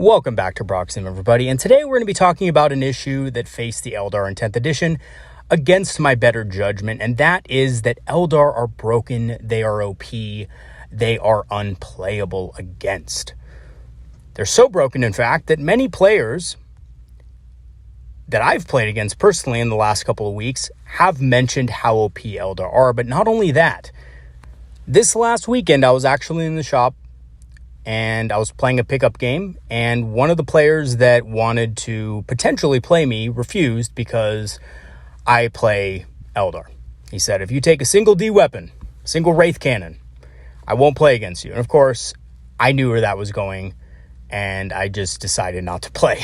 Welcome back to Broxim, everybody, and today we're going to be talking about an issue that faced the Eldar in 10th edition against my better judgment, and that is that Eldar are broken, they are OP, they are unplayable against. They're so broken, in fact, that many players that I've played against personally in the last couple of weeks have mentioned how OP Eldar are, but not only that. This last weekend, I was actually in the shop and I was playing a pickup game, and one of the players that wanted to potentially play me refused because I play Eldar. He said, if you take a single D weapon, single Wraith Cannon, I won't play against you. And of course, I knew where that was going, and I just decided not to play.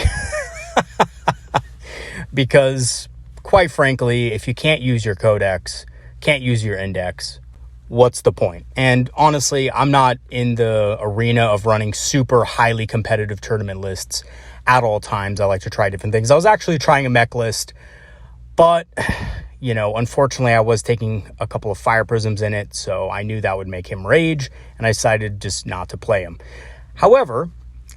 Because, quite frankly, if you can't use your codex, can't use your index, what's the point? And honestly, I'm not in the arena of running super highly competitive tournament lists at all times. I like to try different things. I was actually trying a mech list, but, you know, unfortunately, I was taking a couple of fire prisms in it, so I knew that would make him rage, and I decided just not to play him. However,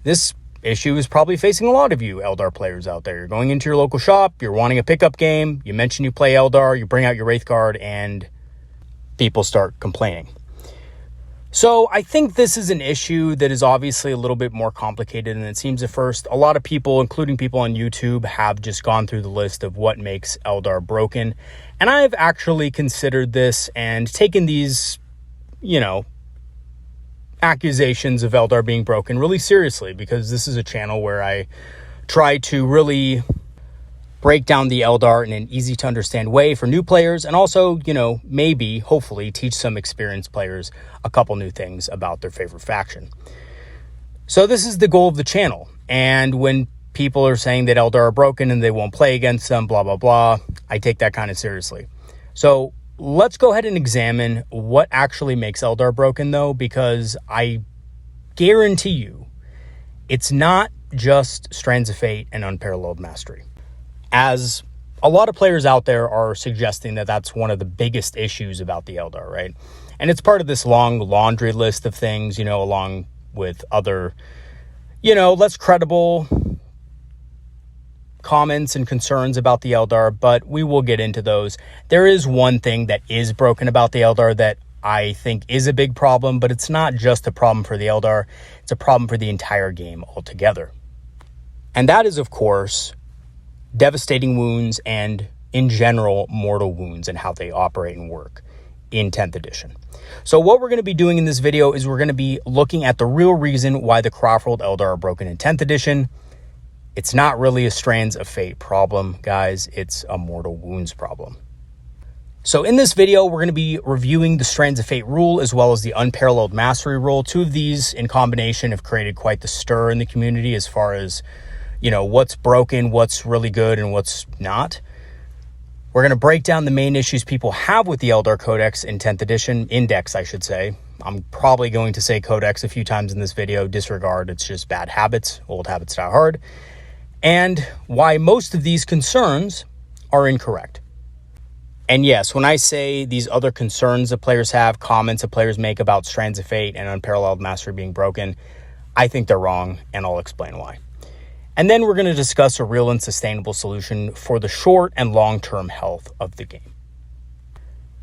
this issue is probably facing a lot of you Eldar players out there. You're going into your local shop, you're wanting a pickup game, you mention you play Eldar, you bring out your Wraith Guard, and people start complaining. So I think this is an issue that is obviously a little bit more complicated than it seems at first. A lot of people, including people on YouTube, have just gone through the list of what makes Eldar broken. And I've actually considered this and taken these, accusations of Eldar being broken really seriously, because this is a channel where I try to really break down the Eldar in an easy to understand way for new players, and also, maybe, hopefully, teach some experienced players a couple new things about their favorite faction. So this is the goal of the channel. And when people are saying that Eldar are broken and they won't play against them, blah, blah, blah, I take that kind of seriously. So let's go ahead and examine what actually makes Eldar broken, though, because I guarantee you it's not just Strands of Fate and Unparalleled Mastery, as a lot of players out there are suggesting that that's one of the biggest issues about the Eldar, right? And it's part of this long laundry list of things, along with other, less credible comments and concerns about the Eldar, but we will get into those. There is one thing that is broken about the Eldar that I think is a big problem, but it's not just a problem for the Eldar, it's a problem for the entire game altogether. And that is, of course, devastating wounds and, in general, mortal wounds and how they operate and work in 10th edition. So what we're going to be doing in this video is we're going to be looking at the real reason why the Craftworld Eldar are broken in 10th edition. It's not really a Strands of Fate problem, guys. It's a mortal wounds problem. So in this video, we're going to be reviewing the Strands of Fate rule as well as the Unparalleled Mastery rule. Two of these in combination have created quite the stir in the community as far as what's broken, what's really good, and what's not. We're going to break down the main issues people have with the Eldar Codex in 10th edition, index, I should say. I'm probably going to say Codex a few times in this video. Disregard, it's just bad habits. Old habits die hard. And why most of these concerns are incorrect. And yes, when I say these other concerns that players have, comments that players make about Strands of Fate and Unparalleled Mastery being broken, I think they're wrong, and I'll explain why. And then we're going to discuss a real and sustainable solution for the short and long-term health of the game.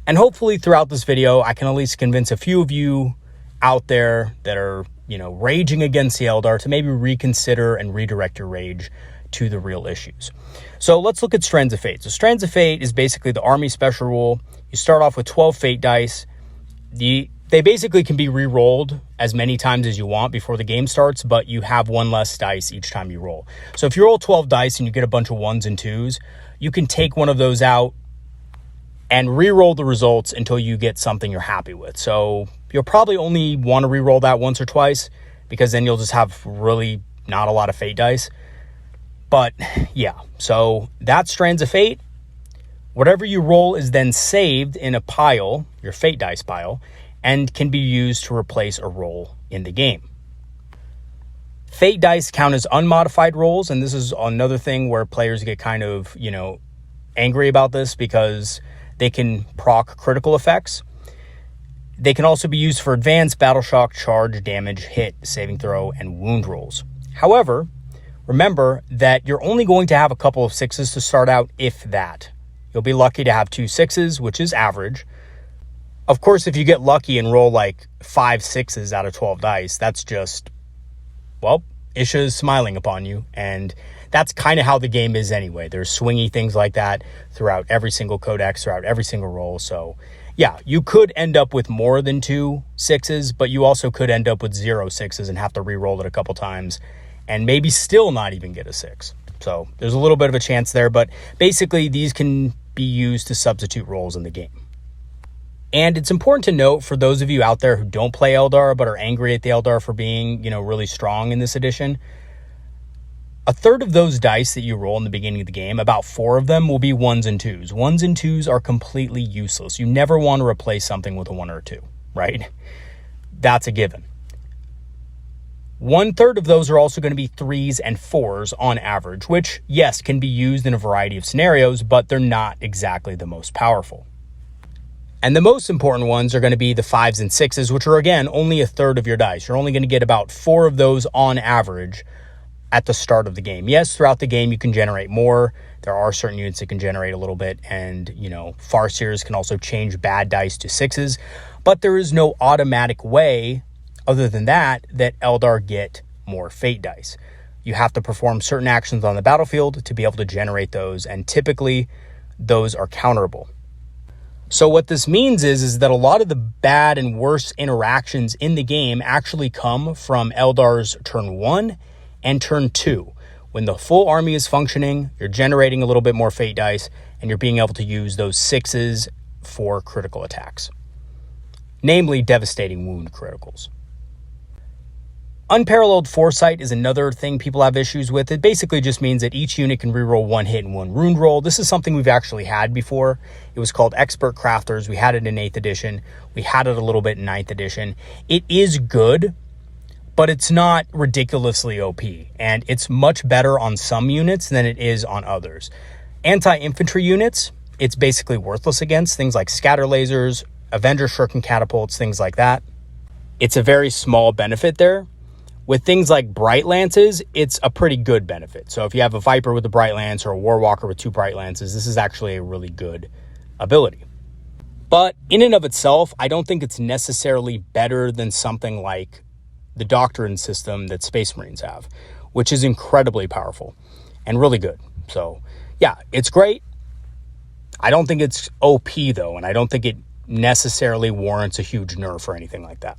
And hopefully throughout this video, I can at least convince a few of you out there that are, raging against the Eldar to maybe reconsider and redirect your rage to the real issues. So let's look at Strands of Fate. So Strands of Fate is basically the army special rule. You start off with 12 Fate dice. They basically can be re-rolled as many times as you want before the game starts, but you have one less dice each time you roll. So if you roll 12 dice and you get a bunch of 1s and 2s, you can take one of those out and re-roll the results until you get something you're happy with. So you'll probably only want to re-roll that once or twice, because then you'll just have really not a lot of Fate dice. But yeah, so that's Strands of Fate. Whatever you roll is then saved in a pile, your Fate dice pile, and can be used to replace a roll in the game. Fate dice count as unmodified rolls, and this is another thing where players get kind of, angry about this because they can proc critical effects. They can also be used for advanced battle shock, charge, damage, hit, saving throw, and wound rolls. However, remember that you're only going to have a couple of 6s to start out, if that. You'll be lucky to have 2 6s, which is average. Of course, if you get lucky and roll like 5 6s out of 12 dice, that's just, well, Isha is smiling upon you. And that's kind of how the game is anyway. There's swingy things like that throughout every single codex, throughout every single roll. So yeah, you could end up with more than 2 6s, but you also could end up with 0 6s and have to re-roll it a couple times and maybe still not even get a 6. So there's a little bit of a chance there, but basically these can be used to substitute rolls in the game. And it's important to note for those of you out there who don't play Eldar but are angry at the Eldar for being, really strong in this edition, a third of those dice that you roll in the beginning of the game, about 4 of them will be 1s and 2s. 1s and 2s are completely useless. You never want to replace something with a 1 or a 2, right? That's a given. 1/3 of those are also going to be 3s and 4s on average, which, yes, can be used in a variety of scenarios, but they're not exactly the most powerful. And the most important ones are going to be the 5s and 6s, which are, again, only a third of your dice. You're only going to get about 4 of those on average at the start of the game. Yes, throughout the game, you can generate more. There are certain units that can generate a little bit, and, Farseers can also change bad dice to 6s, but there is no automatic way, other than that Eldar get more fate dice. You have to perform certain actions on the battlefield to be able to generate those, and typically those are counterable. So what this means is that a lot of the bad and worse interactions in the game actually come from Eldar's turn 1 and turn 2. When the full army is functioning, you're generating a little bit more fate dice, and you're being able to use those 6s for critical attacks, namely devastating wound criticals. Unparalleled Foresight is another thing people have issues with. It basically just means that each unit can reroll 1 hit and 1 wound roll. This is something we've actually had before. It was called Expert Crafters. We had it in 8th edition. We had it a little bit in 9th edition. It is good, but it's not ridiculously OP, and it's much better on some units than it is on others. Anti-infantry units, it's basically worthless against, things like scatter lasers, Avenger shuriken catapults, things like that. It's a very small benefit there. With things like Bright Lances, it's a pretty good benefit. So if you have a Viper with a Bright Lance or a Warwalker with 2 Bright Lances, this is actually a really good ability. But in and of itself, I don't think it's necessarily better than something like the Doctrine system that Space Marines have, which is incredibly powerful and really good. So yeah, it's great. I don't think it's OP though, and I don't think it necessarily warrants a huge nerf or anything like that.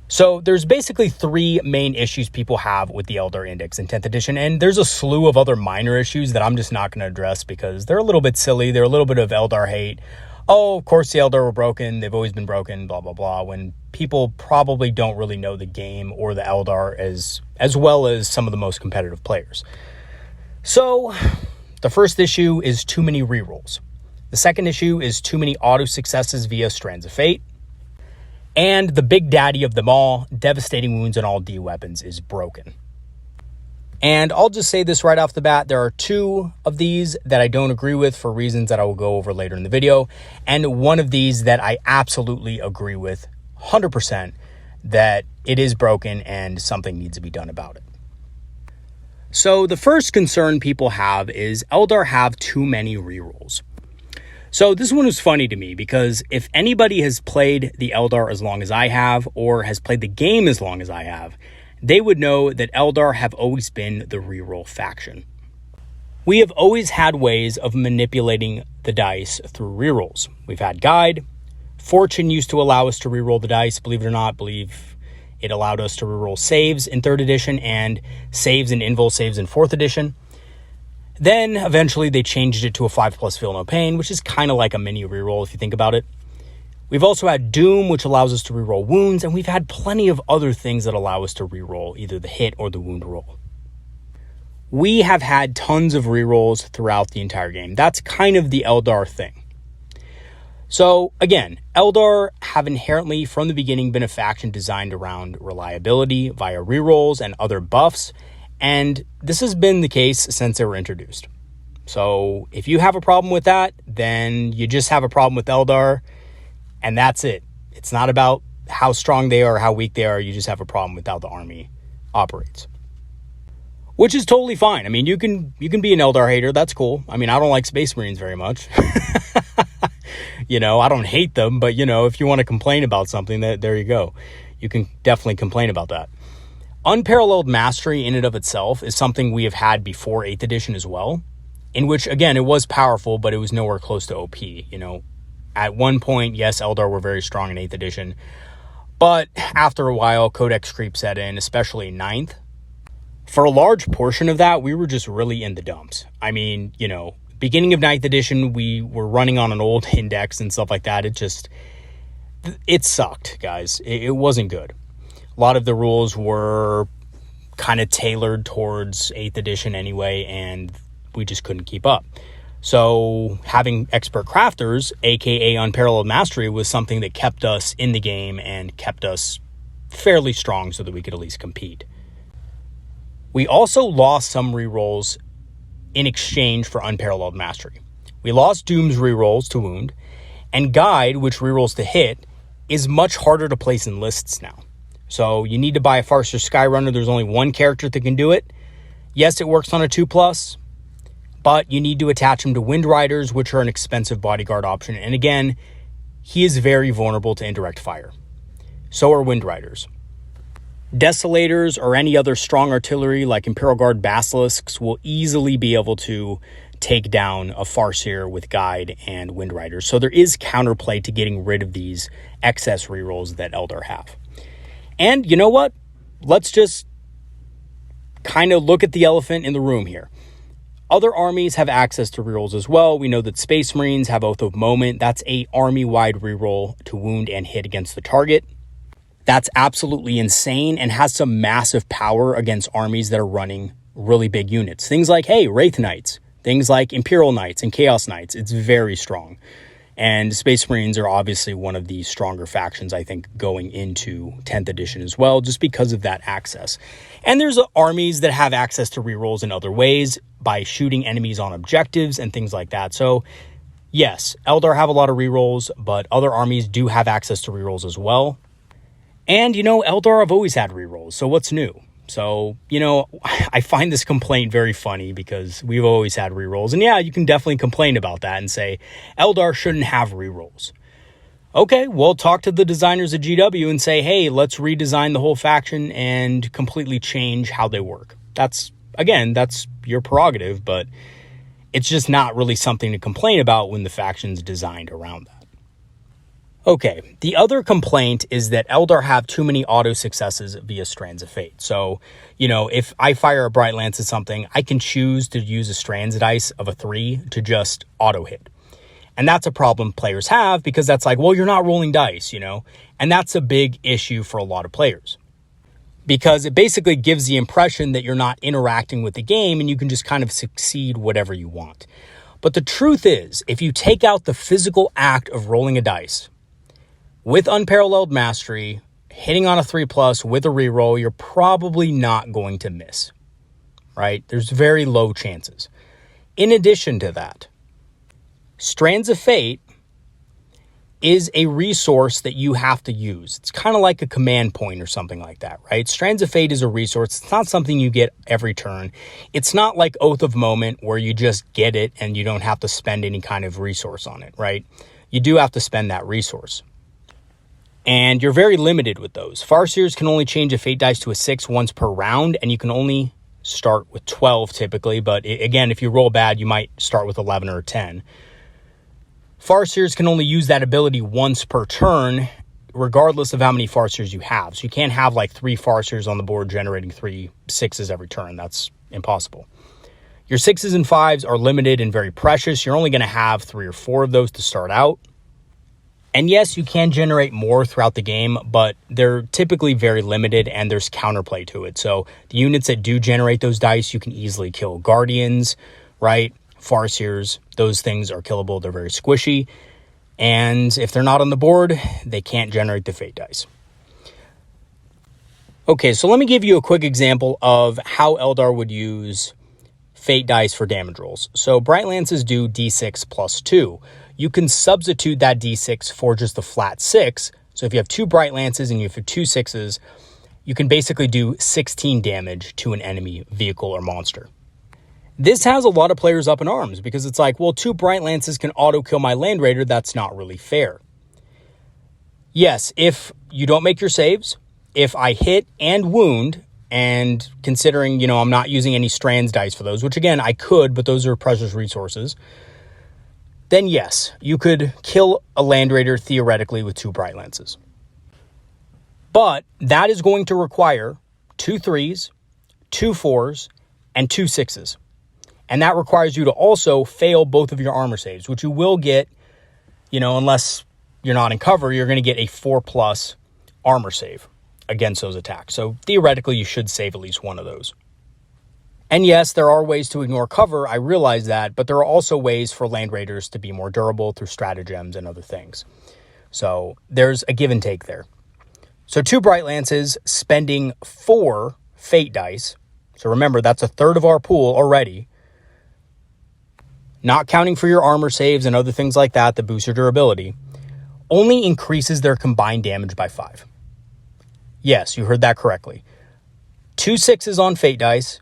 So there's basically 3 main issues people have with the Eldar Index in 10th edition, and there's a slew of other minor issues that I'm just not going to address because they're a little bit silly. They're a little bit of Eldar hate. Oh, of course the Eldar were broken. They've always been broken, blah, blah, blah, when people probably don't really know the game or the Eldar as well as some of the most competitive players. So the first issue is too many rerolls. The second issue is too many auto successes via Strands of Fate. And the big daddy of them all, devastating wounds on all D weapons, is broken. And I'll just say this right off the bat, there are 2 of these that I don't agree with for reasons that I will go over later in the video, and one of these that I absolutely agree with 100% that it is broken and something needs to be done about it. So the first concern people have is Eldar have too many rerolls. So this one was funny to me because if anybody has played the Eldar as long as I have, or has played the game as long as I have, they would know that Eldar have always been the reroll faction. We have always had ways of manipulating the dice through rerolls. We've had Guide. Fortune used to allow us to reroll the dice, believe it or not. Believe it allowed us to reroll saves in 3rd edition and saves and invul saves in 4th edition. Then eventually they changed it to a 5+ feel no pain, which is kind of like a mini reroll if you think about it. We've also had Doom, which allows us to reroll wounds, and we've had plenty of other things that allow us to reroll either the hit or the wound roll. We have had tons of rerolls throughout the entire game. That's kind of the Eldar thing. So again, Eldar have inherently from the beginning been a faction designed around reliability via rerolls and other buffs, and this has been the case since they were introduced. So if you have a problem with that, then you just have a problem with Eldar, and that's it. It's not about how strong they are or how weak they are. You just have a problem with how the army operates. which is totally fine. I mean, you can be an Eldar hater. That's cool. I mean, I don't like Space Marines very much. I don't hate them, but if you want to complain about something, there you go. You can definitely complain about that. Unparalleled Mastery in and of itself is something we have had before 8th edition as well, in which, again, it was powerful, but it was nowhere close to OP. At one point, yes, Eldar were very strong in 8th edition, but after a while, Codex creep set in, especially 9th. For a large portion of that, we were just really in the dumps. I mean, beginning of 9th edition, we were running on an old index and stuff like that. It sucked, guys. It wasn't good. A lot of the rules were kind of tailored towards 8th edition anyway, and we just couldn't keep up. So having expert crafters, aka Unparalleled Mastery, was something that kept us in the game and kept us fairly strong so that we could at least compete. We also lost some rerolls in exchange for Unparalleled Mastery. We lost Doom's rerolls to wound, and Guide, which rerolls to hit, is much harder to place in lists now. So you need to buy a Farseer Skyrunner. There's only one character that can do it. Yes, it works on a 2+, but you need to attach him to Wind Riders, which are an expensive bodyguard option. And again, he is very vulnerable to indirect fire. So are Wind Riders. Desolators or any other strong artillery like Imperial Guard Basilisks will easily be able to take down a Farseer with Guide and Wind Riders. So there is counterplay to getting rid of these excess rerolls that Eldar have. And you know what? Let's just kind of look at the elephant in the room here. Other armies have access to rerolls as well. We know that Space Marines have Oath of Moment. That's a army-wide reroll to wound and hit against the target. That's absolutely insane and has some massive power against armies that are running really big units. Things like, Wraith Knights. Things like Imperial Knights and Chaos Knights. It's very strong. And Space Marines are obviously one of the stronger factions, I think, going into 10th edition as well, just because of that access. And there's armies that have access to rerolls in other ways by shooting enemies on objectives and things like that. So, yes, Eldar have a lot of rerolls, but other armies do have access to rerolls as well. And, Eldar have always had rerolls, so what's new? So, I find this complaint very funny because we've always had rerolls. And yeah, you can definitely complain about that and say, Eldar shouldn't have rerolls. Okay, well, talk to the designers at GW and say, hey, let's redesign the whole faction and completely change how they work. That's your prerogative, but it's just not really something to complain about when the faction's designed around that. Okay, the other complaint is that Eldar have too many auto successes via Strands of Fate. So, if I fire a Bright Lance at something, I can choose to use a Strands dice of a 3 to just auto hit. And that's a problem players have because that's like, well, you're not rolling dice, And that's a big issue for a lot of players. Because it basically gives the impression that you're not interacting with the game and you can just kind of succeed whatever you want. But the truth is, if you take out the physical act of rolling a dice, with Unparalleled Mastery, hitting on a 3+ with a reroll, you're probably not going to miss, right? There's very low chances. In addition to that, Strands of Fate is a resource that you have to use. It's kind of like a command point or something like that, right? Strands of Fate is a resource. It's not something you get every turn. It's not like Oath of Moment where you just get it and you don't have to spend any kind of resource on it, right? You do have to spend that resource. And you're very limited with those. Farseers can only change a fate dice to a 6 once per round, and you can only start with 12 typically, but again, if you roll bad, you might start with 11 or 10. Farseers can only use that ability once per turn, regardless of how many Farseers you have. So you can't have like 3 Farseers on the board generating 3 6s every turn. That's impossible. Your 6s and 5s are limited and very precious. You're only going to have 3 or 4 of those to start out. And yes, you can generate more throughout the game, but they're typically very limited and there's counterplay to it. So the units that do generate those dice, you can easily kill Guardians, right? Farseers, those things are killable. They're very squishy. And if they're not on the board, they can't generate the fate dice. Okay, so let me give you a quick example of how Eldar would use fate dice for damage rolls. So Bright Lances do D6 plus 2. You can substitute that D6 for just the flat 6. So if you have 2 Bright Lances and you have 2 6s, you can basically do 16 damage to an enemy vehicle or monster. This has a lot of players up in arms because it's like, well, 2 Bright Lances can auto-kill my Land Raider. That's not really fair. Yes, if you don't make your saves, if I hit and wound, and considering, I'm not using any Strands dice for those, which again, I could, but those are precious resources, then yes, you could kill a Land Raider theoretically with 2 Bright Lances. But that is going to require 2 3s, 2 4s, and 2 6s. And that requires you to also fail both of your armor saves, which you will get, unless you're not in cover, you're going to get a 4+ armor save against those attacks. So theoretically, you should save at least one of those. And yes, there are ways to ignore cover. I realize that, but there are also ways for Land Raiders to be more durable through stratagems and other things. So there's a give and take there. So 2 Bright Lances, spending 4 Fate dice. So remember, that's a third of our pool already. Not counting for your armor saves and other things like that boost your durability, only increases their combined damage by 5. Yes, you heard that correctly. 2 6s on Fate dice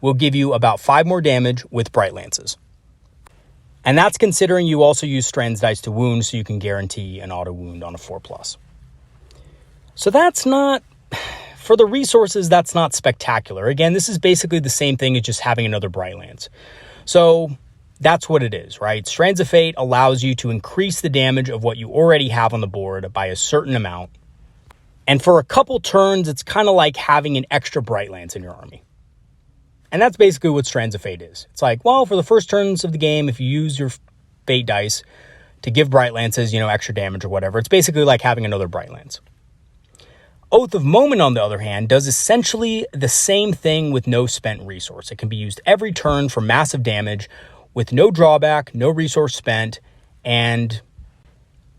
will give you about 5 more damage with Bright Lances. And that's considering you also use Strands dice to wound, so you can guarantee an auto wound on a 4+. So that's not, for the resources, that's not spectacular. Again, this is basically the same thing as just having another Bright Lance. So that's what it is, right? Strands of Fate allows you to increase the damage of what you already have on the board by a certain amount. And for a couple turns, it's kind of like having an extra Bright Lance in your army. And that's basically what Strands of Fate is. It's like, well, for the first turns of the game, if you use your Fate dice to give Bright Lances, extra damage or whatever, it's basically like having another Bright Lance. Oath of Moment, on the other hand, does essentially the same thing with no spent resource. It can be used every turn for massive damage with no drawback, no resource spent, and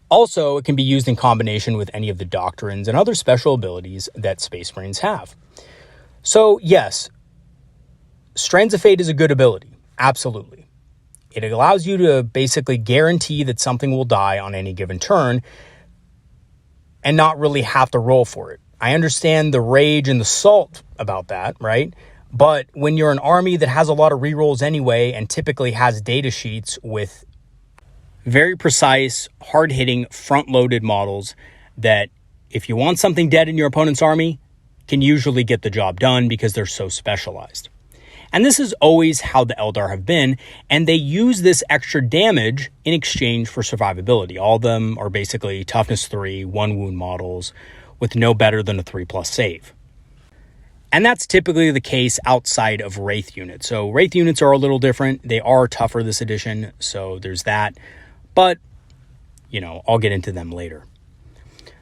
also it can be used in combination with any of the doctrines and other special abilities that Space Marines have. So yes, Strands of Fate is a good ability, absolutely. It allows you to basically guarantee that something will die on any given turn and not really have to roll for it. I understand the rage and the salt about that, right? But when you're an army that has a lot of rerolls anyway and typically has data sheets with very precise, hard-hitting, front-loaded models that if you want something dead in your opponent's army, can usually get the job done because they're so specialized. And this is always how the Eldar have been, and they use this extra damage in exchange for survivability. All of them are basically toughness 3, 1 wound models with no better than a 3+ save. And that's typically the case outside of Wraith units. So Wraith units are a little different. They are tougher this edition, so there's that. But, I'll get into them later.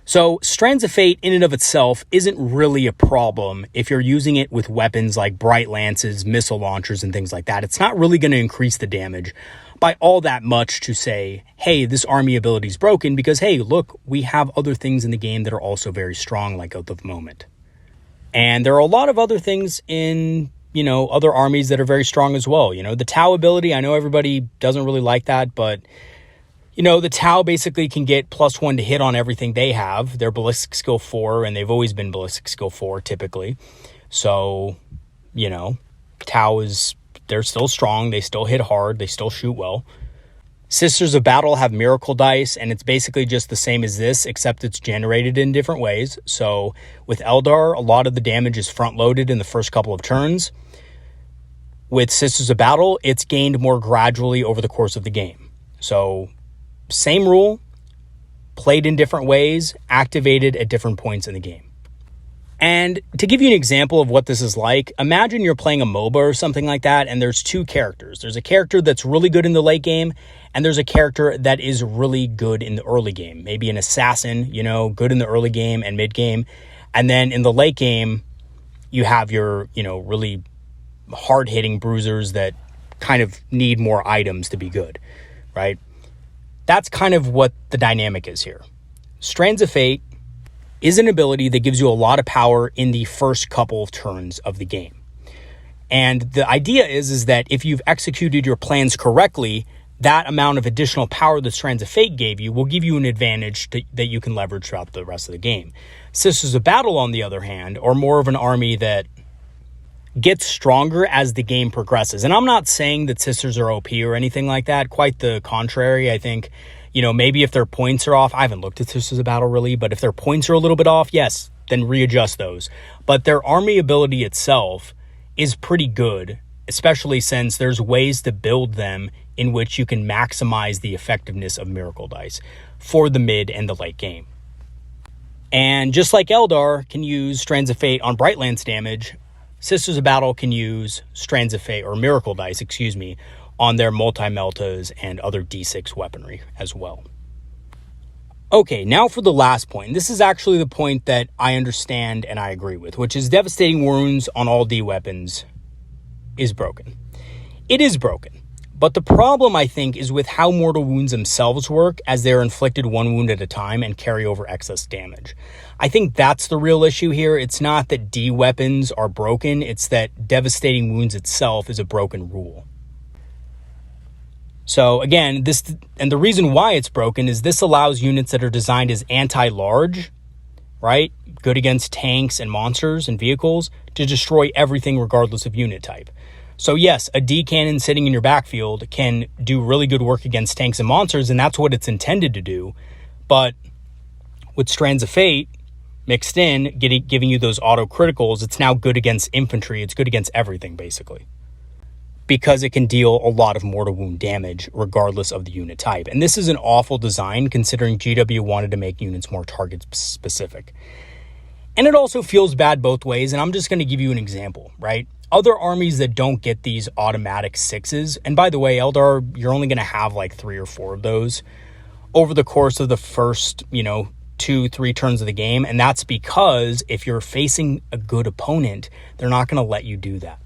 So Strands of Fate in and of itself isn't really a problem if you're using it with weapons like Bright Lances, missile launchers, and things like that. It's not really going to increase the damage by all that much to say, hey, this army ability is broken because, hey, look, we have other things in the game that are also very strong, like Oath of Moment. And there are a lot of other things in, other armies that are very strong as well. The Tau ability, I know everybody doesn't really like that, but the Tau basically can get +1 to hit on everything they have. They're ballistic skill 4, and they've always been ballistic skill 4 typically. So, Tau they're still strong. They still hit hard. They still shoot well. Sisters of Battle have miracle dice, and it's basically just the same as this, except it's generated in different ways. So with Eldar, a lot of the damage is front-loaded in the first couple of turns. With Sisters of Battle, it's gained more gradually over the course of the game. So same rule, played in different ways, activated at different points in the game. And to give you an example of what this is like, imagine you're playing a MOBA or something like that, and there's 2 characters. There's a character that's really good in the late game, and there's a character that is really good in the early game. Maybe an assassin, good in the early game and mid game. And then in the late game, you have your, really hard-hitting bruisers that kind of need more items to be good, right? That's kind of what the dynamic is here. Strands of Fate is an ability that gives you a lot of power in the first couple of turns of the game. And the idea is that if you've executed your plans correctly, that amount of additional power that Strands of Fate gave you will give you an advantage that you can leverage throughout the rest of the game. Sisters of Battle, on the other hand, are more of an army that gets stronger as the game progresses. And I'm not saying that Sisters are OP or anything like that. Quite the contrary. I think, maybe if their points are off, I haven't looked at Sisters of Battle really, but if their points are a little bit off, yes, then readjust those. But their army ability itself is pretty good, especially since there's ways to build them in which you can maximize the effectiveness of Miracle Dice for the mid and the late game. And just like Eldar can use Strands of Fate on Brightlands damage, Sisters of Battle can use Strands of Fate, or Miracle Dice, on their multi-meltas and other D6 weaponry as well. Okay, now for the last point. This is actually the point that I understand and I agree with, which is Devastating Wounds on all D weapons is broken. It is broken. But the problem, I think, is with how mortal wounds themselves work, as they're inflicted one wound at a time and carry over excess damage. I think that's the real issue here. It's not that D weapons are broken, it's that Devastating Wounds itself is a broken rule. So again, the reason why it's broken is this allows units that are designed as anti-large, right? Good against tanks and monsters and vehicles, to destroy everything regardless of unit type. So yes, a D cannon sitting in your backfield can do really good work against tanks and monsters, and that's what it's intended to do. But with Strands of Fate mixed in, giving you those auto criticals, it's now good against infantry. It's good against everything, basically, because it can deal a lot of mortal wound damage regardless of the unit type. And this is an awful design, considering GW wanted to make units more target specific. And it also feels bad both ways, and I'm just going to give you an example, right? Other armies that don't get these automatic 6s, and by the way, Eldar, you're only going to have like 3 or 4 of those over the course of the first, 2-3 turns of the game, and that's because if you're facing a good opponent, they're not going to let you do that.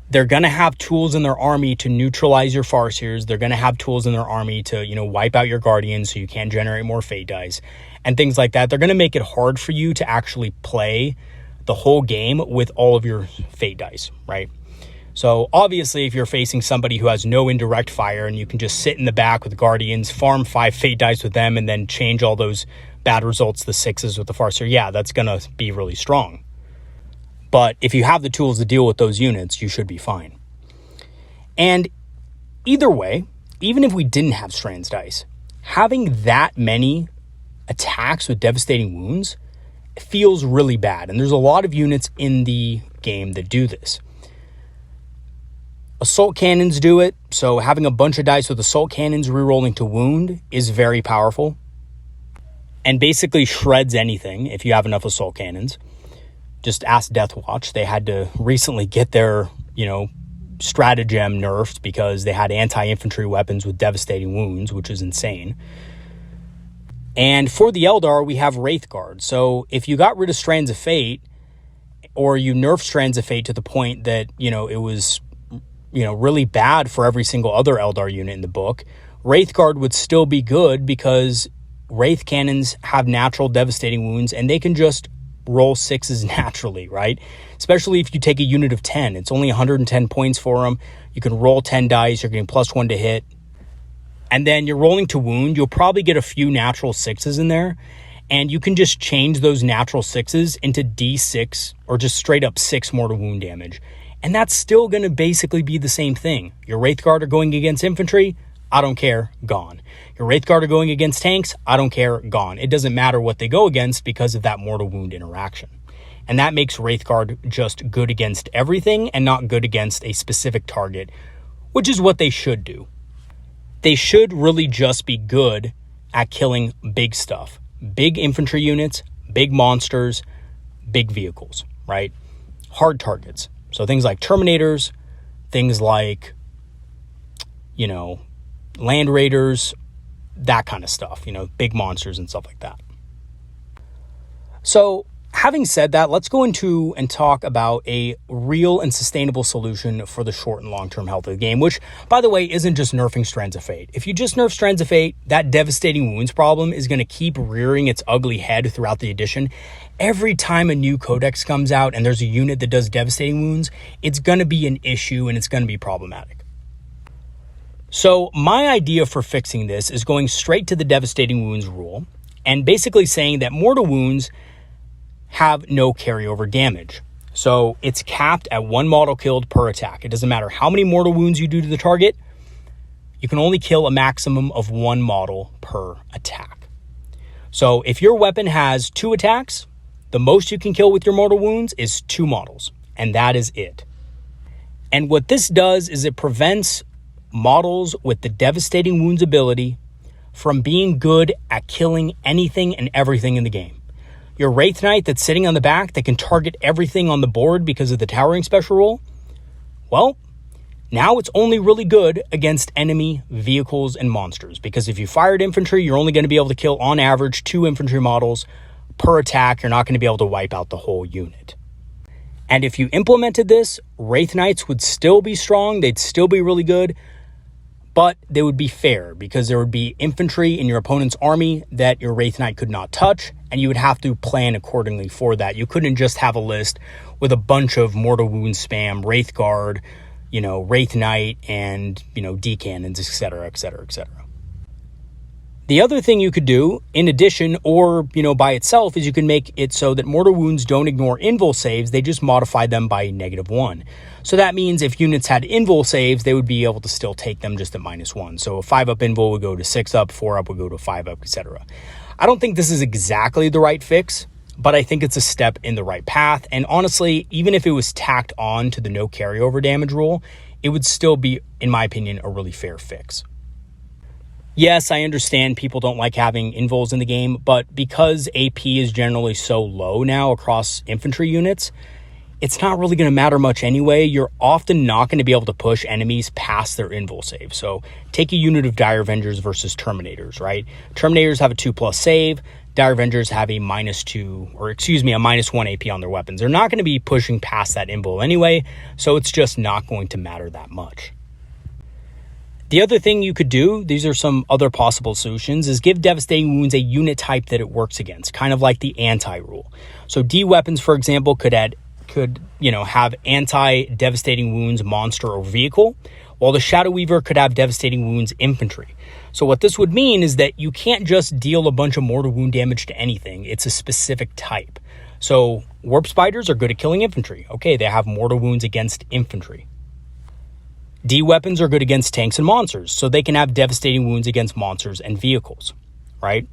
They're going to have tools in their army to neutralize your Farseers. They're going to have tools in their army to, wipe out your Guardians so you can't generate more Fate dice and things like that. They're going to make it hard for you to actually play the whole game with all of your Fate dice, right? So obviously, if you're facing somebody who has no indirect fire and you can just sit in the back with Guardians, farm 5 Fate dice with them, and then change all those bad results to 6s with the Farseer, yeah, that's going to be really strong. But if you have the tools to deal with those units, you should be fine. And either way, even if we didn't have Strands dice, having that many attacks with Devastating Wounds feels really bad. And there's a lot of units in the game that do this. Assault cannons do it. So having a bunch of dice with assault cannons rerolling to wound is very powerful. And basically shreds anything if you have enough assault cannons. Just ask Deathwatch. They had to recently get their, stratagem nerfed because they had anti-infantry weapons with Devastating Wounds, which is insane. And for the Eldar, we have Wraithguard. So if you got rid of Strands of Fate, or you nerfed Strands of Fate to the point that, it was, really bad for every single other Eldar unit in the book, Wraithguard would still be good because Wraith cannons have natural Devastating Wounds and they can just roll 6s naturally, right? Especially if you take a unit of 10. It's only 110 points for them. You can roll 10 dice. You're getting +1 to hit. And then you're rolling to wound. You'll probably get a few natural 6s in there. And you can just change those natural 6s into D6 or just straight up 6 mortal wound damage. And that's still going to basically be the same thing. Your Wraithguard are going against infantry. I don't care, gone. Your Wraithguard are going against tanks, I don't care, gone. It doesn't matter what they go against because of that mortal wound interaction. And that makes Wraithguard just good against everything and not good against a specific target, which is what they should do. They should really just be good at killing big stuff. Big infantry units, big monsters, big vehicles, right? Hard targets. So things like Terminators, things like, Land Raiders, that kind of stuff, big monsters and stuff like that. So having said that, let's go into and talk about a real and sustainable solution for the short and long-term health of the game, which, by the way, isn't just nerfing Strands of Fate. If you just nerf Strands of Fate, that Devastating Wounds problem is going to keep rearing its ugly head throughout the edition. Every time a new codex comes out and there's a unit that does Devastating Wounds, it's going to be an issue and it's going to be problematic. So my idea for fixing this is going straight to the devastating wounds rule and basically saying that mortal wounds have no carryover damage. So it's capped at 1 model killed per attack. It doesn't matter how many mortal wounds you do to the target. You can only kill a maximum of 1 model per attack. So if your weapon has 2 attacks, the most you can kill with your mortal wounds is 2 models, and that is it. And what this does is it prevents models with the devastating wounds ability from being good at killing anything and everything in the game. Your Wraith Knight that's sitting on the back that can target everything on the board because of the towering special rule, well, now it's only really good against enemy vehicles and monsters, because if you fired infantry, you're only going to be able to kill on average 2 infantry models per attack. You're not going to be able to wipe out the whole unit. And if you implemented this, Wraith Knights would still be strong. They'd still be really good, but they would be fair because there would be infantry in your opponent's army that your Wraith Knight could not touch, and you would have to plan accordingly for that. You couldn't just have a list with a bunch of mortal wound spam, Wraith Guard, Wraith Knight, and, D cannons, etc., etc., etc. The other thing you could do, in addition or, by itself, is you can make it so that mortal wounds don't ignore invul saves. They just modify them by -1. So that means if units had invul saves, they would be able to still take them just at -1. So a 5-up invul would go to 6-up, 4-up would go to 5-up, etc. I don't think this is exactly the right fix, but I think it's a step in the right path. And honestly, even if it was tacked on to the no carryover damage rule, it would still be, in my opinion, a really fair fix. Yes, I understand people don't like having invuls in the game, but because AP is generally so low now across infantry units, it's not really going to matter much anyway. You're often not going to be able to push enemies past their invul save. So take a unit of Dire Avengers versus Terminators, right? Terminators have a 2+ save. Dire Avengers have a -1 AP on their weapons. They're not going to be pushing past that invul anyway, so it's just not going to matter that much. The other thing you could do, these are some other possible solutions, is give Devastating Wounds a unit type that it works against, kind of like the anti-rule. So D weapons, for example, could have anti-Devastating Wounds monster or vehicle, while the Shadow Weaver could have Devastating Wounds infantry. So what this would mean is that you can't just deal a bunch of mortal wound damage to anything. It's a specific type. So Warp Spiders are good at killing infantry. Okay, they have mortal wounds against infantry. D weapons are good against tanks and monsters, so they can have devastating wounds against monsters and vehicles, right?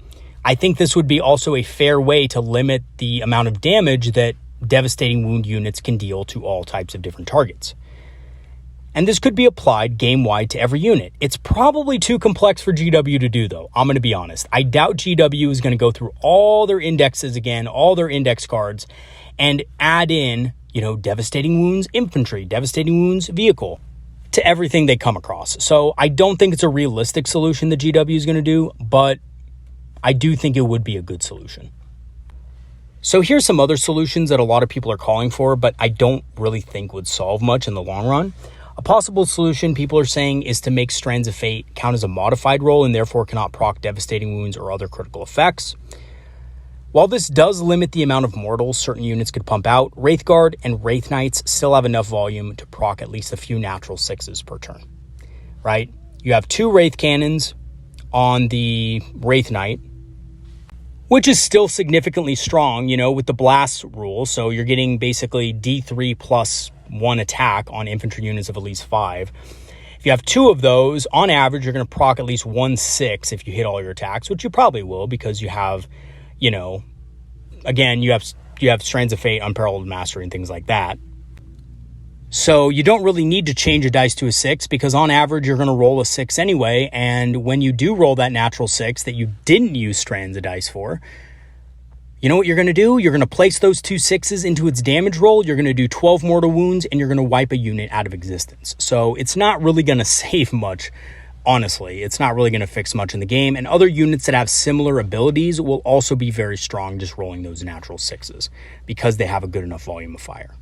I think this would be also a fair way to limit the amount of damage that devastating wound units can deal to all types of different targets. And this could be applied game-wide to every unit. It's probably too complex for GW to do, though. I'm going to be honest. I doubt GW is going to go through all their indexes again, all their index cards, and add in, devastating wounds infantry, devastating wounds vehicle, to everything they come across. So I don't think it's a realistic solution that GW is going to do, but I do think it would be a good solution. So here's some other solutions that a lot of people are calling for, but I don't really think would solve much in the long run. A possible solution people are saying is to make Strands of Fate count as a modified role and therefore cannot proc devastating wounds or other critical effects. While this does limit the amount of mortals certain units could pump out, Wraith Guard and Wraith Knights still have enough volume to proc at least a few natural 6s per turn, right? You have 2 Wraith Cannons on the Wraith Knight, which is still significantly strong, with the blast rule. So you're getting basically D3 plus 1 attack on infantry units of at least 5. If you have 2 of those, on average, you're going to proc at least 1 6 if you hit all your attacks, which you probably will because you have, again, you have Strands of Fate, Unparalleled Mastery, and things like that. So you don't really need to change a dice to a 6 because on average, you're going to roll a 6 anyway. And when you do roll that natural 6 that you didn't use strands of dice for, you know what you're going to do? You're going to place those 2 6s into its damage roll. You're going to do 12 mortal wounds and you're going to wipe a unit out of existence. So it's not really going to save much. Honestly, it's not really going to fix much in the game, and other units that have similar abilities will also be very strong just rolling those natural 6s because they have a good enough volume of fire.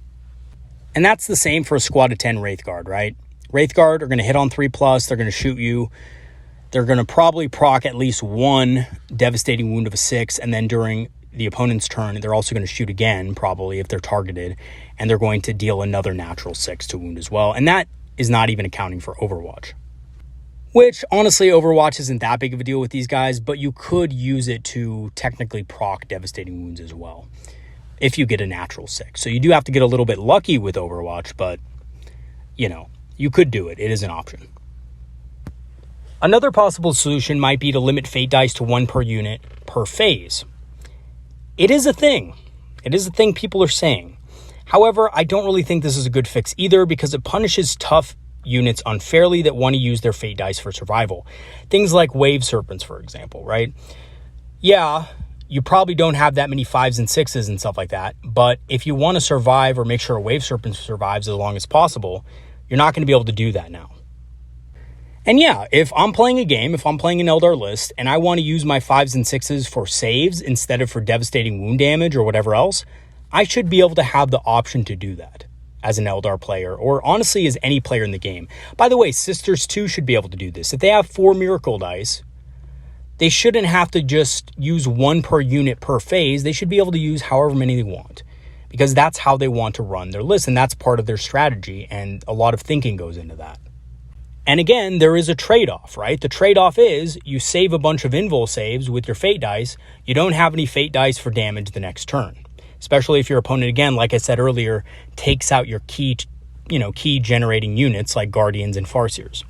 And that's the same for a squad of 10 Wraith Guard, right? Wraith Guard are going to hit on 3+, they're going to shoot you, they're going to probably proc at least 1 devastating wound of a 6, and then during the opponent's turn, they're also going to shoot again, probably if they're targeted, and they're going to deal another natural 6 to wound as well, and that is not even accounting for Overwatch. Which, honestly, Overwatch isn't that big of a deal with these guys, but you could use it to technically proc Devastating Wounds as well, if you get a natural 6. So you do have to get a little bit lucky with Overwatch, but, you know, you could do it. It is an option. Another possible solution might be to limit fate dice to 1 per unit per phase. It is a thing. It is a thing people are saying. However, I don't really think this is a good fix either, because it punishes tough units unfairly that want to use their fate dice for survival. Things like wave serpents, for example, right? Yeah, you probably don't have that many 5s and 6s and stuff like that, but if you want to survive or make sure a wave serpent survives as long as possible, you're not going to be able to do that now. And yeah, if I'm playing a game, if I'm playing an Eldar list, and I want to use my 5s and 6s for saves instead of for devastating wound damage or whatever else, I should be able to have the option to do that as an Eldar player, or honestly as any player in the game. By the way, Sisters too should be able to do this. If they have 4 Miracle Dice, they shouldn't have to just use 1 per unit per phase. They should be able to use however many they want, because that's how they want to run their list, and that's part of their strategy, and a lot of thinking goes into that. And again, there is a trade-off, right? The trade-off is you save a bunch of invul saves with your fate dice. You don't have any fate dice for damage the next turn, especially if your opponent, again, like I said earlier, takes out your key generating units like Guardians and Farseers.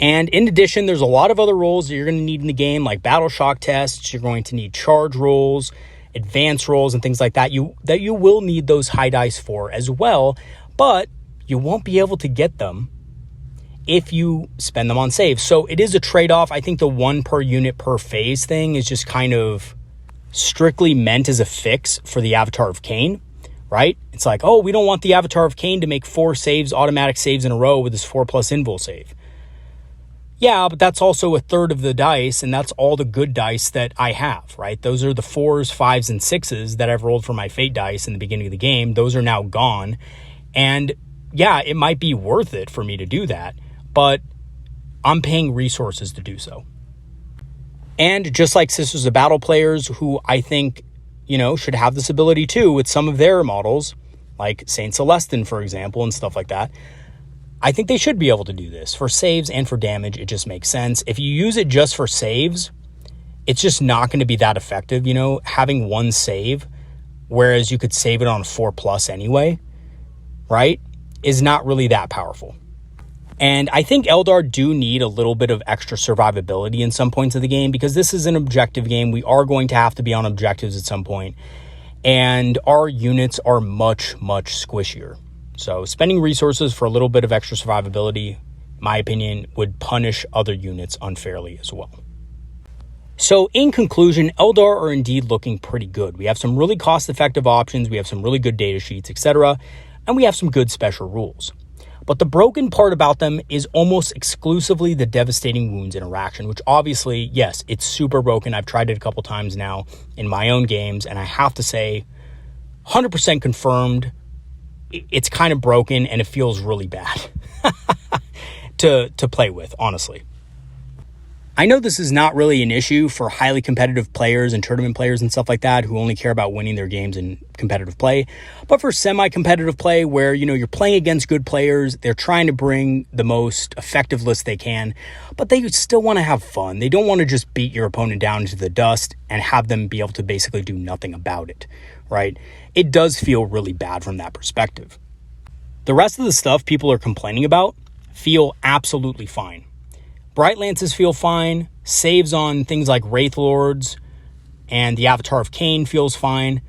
And in addition, there's a lot of other roles that you're going to need in the game, like battle shock tests. You're going to need charge rolls, advance rolls, and things like that. You will need those high dice for as well, but you won't be able to get them if you spend them on saves. So it is a trade-off. I think the 1 per unit per phase thing is just kind of strictly meant as a fix for the Avatar of Cain, right? It's like, oh, we don't want the Avatar of Cain to make 4 saves, automatic saves in a row with his 4+ invul save. Yeah, but that's also a third of the dice, and that's all the good dice that I have, right? Those are the 4s, 5s, and 6s that I've rolled for my fate dice in the beginning of the game. Those are now gone. And yeah, it might be worth it for me to do that, but I'm paying resources to do so. And just like Sisters of Battle players, who I think, should have this ability too with some of their models, like Saint Celestin, for example, and stuff like that, I think they should be able to do this for saves and for damage. It just makes sense. If you use it just for saves, it's just not going to be that effective. Having 1 save, whereas you could save it on 4+ anyway, right, is not really that powerful. And I think Eldar do need a little bit of extra survivability in some points of the game, because this is an objective game. We are going to have to be on objectives at some point, and our units are much, much squishier. So spending resources for a little bit of extra survivability, in my opinion, would punish other units unfairly as well. So in conclusion, Eldar are indeed looking pretty good. We have some really cost-effective options, we have some really good data sheets, etc., and we have some good special rules. But the broken part about them is almost exclusively the Devastating Wounds interaction, which obviously, yes, it's super broken. I've tried it a couple times now in my own games, and I have to say, 100% confirmed, it's kind of broken, and it feels really bad to play with, honestly. I know this is not really an issue for highly competitive players and tournament players and stuff like that who only care about winning their games in competitive play, but for semi-competitive play where, you're playing against good players, they're trying to bring the most effective list they can, but they still want to have fun. They don't want to just beat your opponent down into the dust and have them be able to basically do nothing about it, right? It does feel really bad from that perspective. The rest of the stuff people are complaining about feel absolutely fine. Bright Lances feel fine, saves on things like Wraith Lords and the Avatar of Cain feels fine,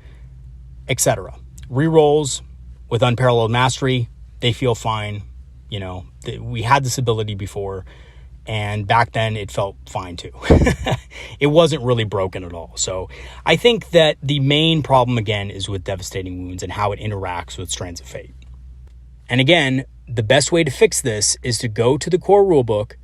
etc. Rerolls with Unparalleled Mastery, they feel fine. We had this ability before, and back then it felt fine too. It wasn't really broken at all. So I think that the main problem, again, is with Devastating Wounds and how it interacts with Strands of Fate. And again, the best way to fix this is to go to the core rulebook,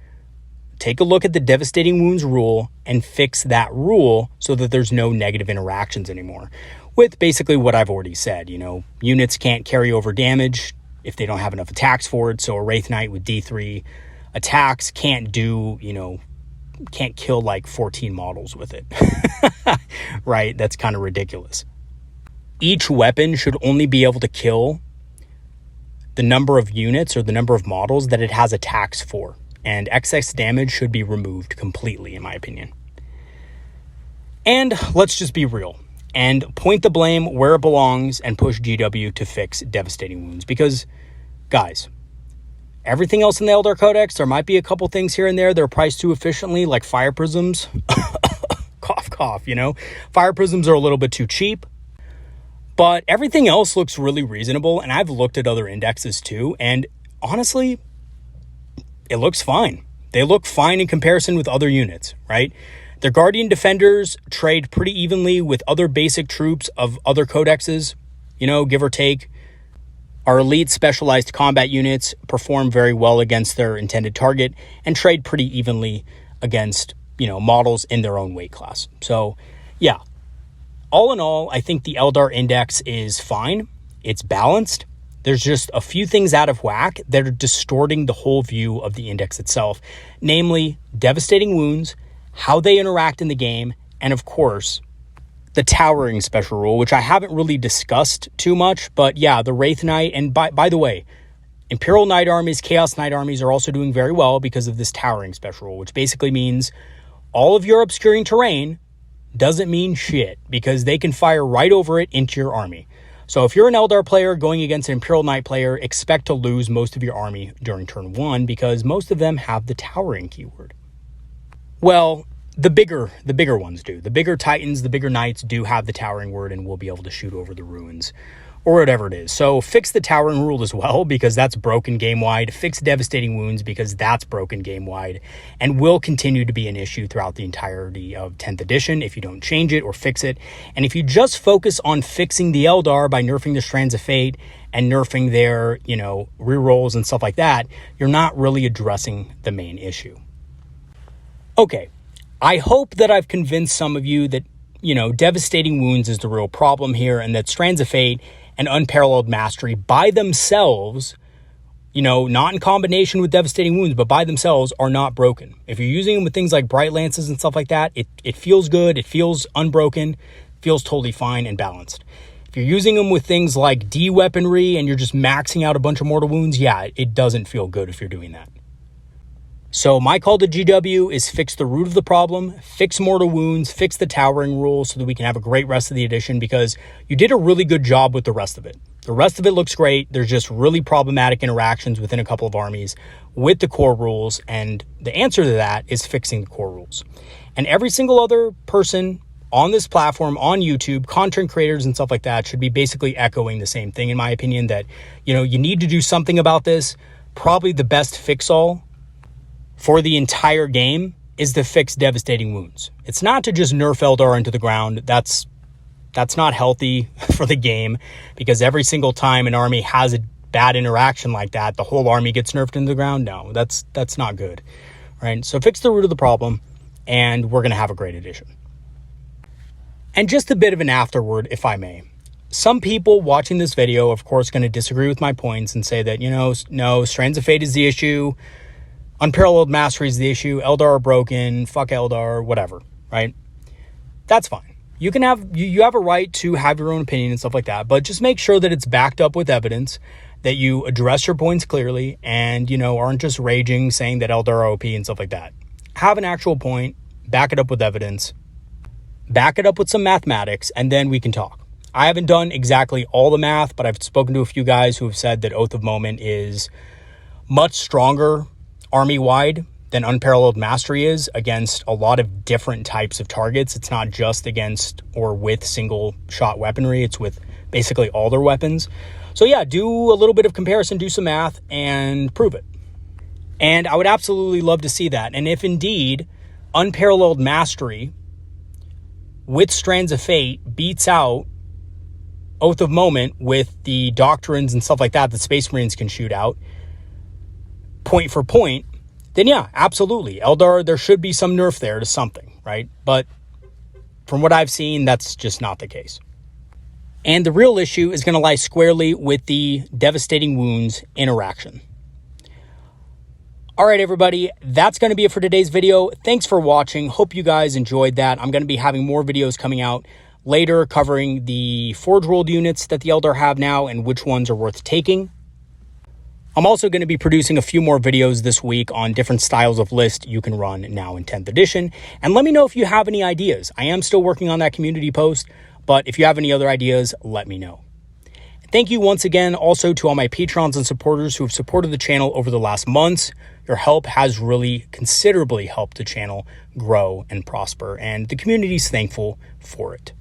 take a look at the Devastating Wounds rule, and fix that rule so that there's no negative interactions anymore. With basically what I've already said, units can't carry over damage if they don't have enough attacks for it. So a Wraith Knight with D3 attacks can't kill like 14 models with it. Right? That's kind of ridiculous. Each weapon should only be able to kill the number of units or the number of models that it has attacks for. and excess damage should be removed completely, in my opinion. And let's just be real and point the blame where it belongs and push GW to fix Devastating Wounds. Because, guys, everything else in the Eldar Codex, there might be a couple things here and there that are priced too efficiently, like Fire Prisms. Cough, cough, you know? Fire Prisms are a little bit too cheap. But everything else looks really reasonable, and I've looked at other indexes too, and honestly, it looks fine. They look fine in comparison with other units, right? Their Guardian Defenders trade pretty evenly with other basic troops of other codexes, you know, give or take. Our elite specialized combat units perform very well against their intended target and trade pretty evenly against, you know, models in their own weight class. So, yeah. All in all, I think the Eldar Index is fine. It's balanced. There's just a few things out of whack that are distorting the whole view of the index itself, namely Devastating Wounds, how they interact in the game, and of course, the Towering special rule, which I haven't really discussed too much, but yeah, the Wraith Knight, and by the way, Imperial Knight armies, Chaos Knight armies are also doing very well because of this Towering special rule, which basically means all of your obscuring terrain doesn't mean shit because they can fire right over it into your army. So if you're an Eldar player going against an Imperial Knight player, expect to lose most of your army during turn 1 because most of them have the Towering keyword. Well, the bigger ones do. The bigger Titans, the bigger Knights do have the Towering word and will be able to shoot over the ruins or whatever it is. So fix the Towering rule as well because that's broken game-wide. Fix Devastating Wounds because that's broken game-wide and will continue to be an issue throughout the entirety of 10th edition if you don't change it or fix it. And if you just focus on fixing the Eldar by nerfing the Strands of Fate and nerfing their, you know, rerolls and stuff like that, you're not really addressing the main issue. Okay, I hope that I've convinced some of you that, you know, Devastating Wounds is the real problem here and that Strands of Fate and Unparalleled Mastery by themselves, you know, not in combination with Devastating Wounds, but by themselves are not broken. If you're using them with things like Bright Lances and stuff like that, it feels good, it feels unbroken, feels totally fine and balanced. If you're using them with things like D-Weaponry and you're just maxing out a bunch of mortal wounds, yeah, it doesn't feel good if you're doing that. So my call to GW is fix the root of the problem, fix mortal wounds, fix the Towering rule so that we can have a great rest of the edition because you did a really good job with the rest of it. The rest of it looks great. There's just really problematic interactions within a couple of armies with the core rules, and the answer to that is fixing the core rules. And every single other person on this platform, on YouTube, content creators and stuff like that should be basically echoing the same thing, in my opinion, that, you know, you need to do something about this. Probably the best fix-all for the entire game is to fix Devastating Wounds. It's not to just nerf Eldar into the ground. That's not healthy for the game because every single time an army has a bad interaction like that, the whole army gets nerfed into the ground. No, that's not good, right? So fix the root of the problem and we're going to have a great edition. And just a bit of an afterword, if I may. Some people watching this video, of course, going to disagree with my points and say that, you know, no, Strands of Fate is the issue. Unparalleled Mastery is the issue. Eldar are broken. Fuck Eldar. Whatever. Right? That's fine. You can have you have a right to have your own opinion and stuff like that, but just make sure that it's backed up with evidence, that you address your points clearly, and, you know, aren't just raging saying that Eldar are OP and stuff like that. Have an actual point. Back it up with evidence. Back it up with some mathematics, and then we can talk. I haven't done exactly all the math, but I've spoken to a few guys who have said that Oath of Moment is much stronger army-wide than Unparalleled Mastery is against a lot of different types of targets. It's not just against or with single-shot weaponry. It's with basically all their weapons. So yeah, do a little bit of comparison, do some math, and prove it. And I would absolutely love to see that. And if indeed Unparalleled Mastery with Strands of Fate beats out Oath of Moment with the doctrines and stuff like that that Space Marines can shoot out, point for point, then yeah, absolutely. Eldar, there should be some nerf there to something, right? But from what I've seen, that's just not the case. And the real issue is going to lie squarely with the Devastating Wounds interaction. All right, everybody, that's going to be it for today's video. Thanks for watching. Hope you guys enjoyed that. I'm going to be having more videos coming out later covering the Forge World units that the Eldar have now and which ones are worth taking. I'm also going to be producing a few more videos this week on different styles of list you can run now in 10th edition. And let me know if you have any ideas. I am still working on that community post, but if you have any other ideas, let me know. Thank you once again also to all my patrons and supporters who have supported the channel over the last months. Your help has really considerably helped the channel grow and prosper, and the community is thankful for it.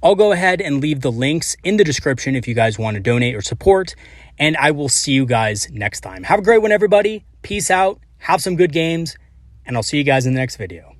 I'll go ahead and leave the links in the description if you guys want to donate or support, and I will see you guys next time. Have a great one, everybody. Peace out. Have some good games, and I'll see you guys in the next video.